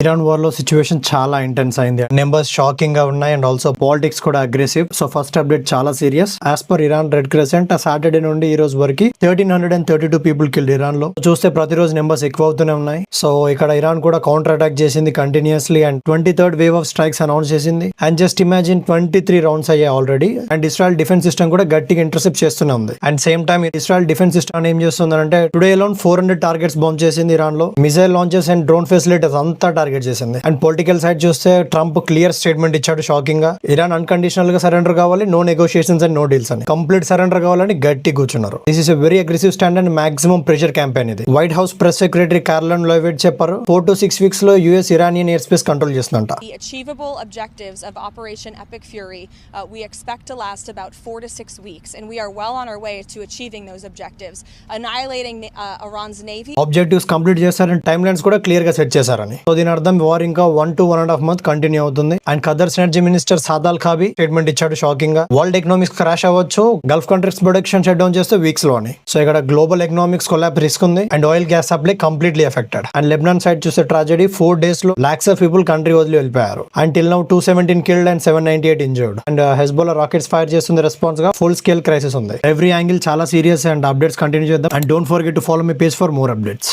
Iran war లో situation చాలా intense అయింది. నెంబర్స్ షాకింగ్ గా ఉన్నాయి అండ్ ఆల్సో పాలిటిక్స్ కూడా అగ్రెసివ్. సో ఫస్ట్ అప్డేట్ చాలా serious. As per Iran red crescent Saturday నుండి ఈ రోజు వరకు 1332 పీపుల్ కిల్డ్ ఇరాన్ లో. చూస్తే ప్రతిరోజు నెంబర్స్ ఎక్కువ అవుతూనే ఉన్నాయి. సో ఇక్కడ ఇరాన్ కూడా కౌంటర్ అటాక్ చేసింది continuously and 23rd wave of strikes announce చేసింది. అండ్ జస్ట్ ఇమాజిన్ 23 రౌండ్స్ అయ్యాయి already. And Israel defence system కూడా గట్టిగా ఇంటర్సెప్ట్ చేస్తూనే ఉంది. And same time Israel defence system ఏం చేస్తుందంటే టుడే అలోన్ 400 టార్గెట్స్ బాంబ్ చేసింది ఇరాన్ లో. Missile launches and drone facilities అంతా టార్గెట్ చేసింది. అండ్ పొలిటికల్ సైడ్ చూస్తే ట్రంప్ క్లియర్ స్టేట్మెంట్ ఇచ్చాడు షాకింగ్ గా. ఇరాన్ అన్కండిషనల్ గా సరెండర్ కావాలి, no negotiations and no deals అని. కంప్లీట్ సరెండర్ కావాలని గట్టి కూర్చున్నారు. This is a very aggressive stand and maximum pressure campaign ఇది. White House press secretary Karoline Leavitt చెప్పారు 4 to 6 weeks లో US Iranian airspace control చేస్తుందంట. The achievable objectives of Operation Epic Fury we expect to last about 4 to 6 weeks and we are well on our way to achieving those objectives, annihilating Iran's navy. Objectives complete చేశారని time lines కూడా clear గా set చేశారని. So దీని అర్థం war ఇంకా 1 to 1.5 months continue అవుతుంది. And ఖదర్స్ energy minister సాదాల్ ఖాబీ statement ఇచ్చాడు shocking గా. వరల్డ్ ఎకనామిక్స్ క్రాష్ అవ్వచ్చు, Gulf countries production shut down చేస్తే వీక్స్ లో అని. సో ఇక్కడ గ్లోబల్ ఎకనామిక్స్ కొలాప్స్ రిస్క్ ఉంది and oil gas supply completely affected. And Lebanon side చూస్తే ట్రాజెడీ 4 days లో lakhs of people కంట్రీ వదిలి వెళ్ళిపోయారు. And till now 217 killed and 798 injured. And Hezbollah rockets fire చేస్తుంది response గా. Full scale crisis ఉంది. Every angle చాలా serious and updates continue చేద్దాం. And don't forget to follow my page for more updates.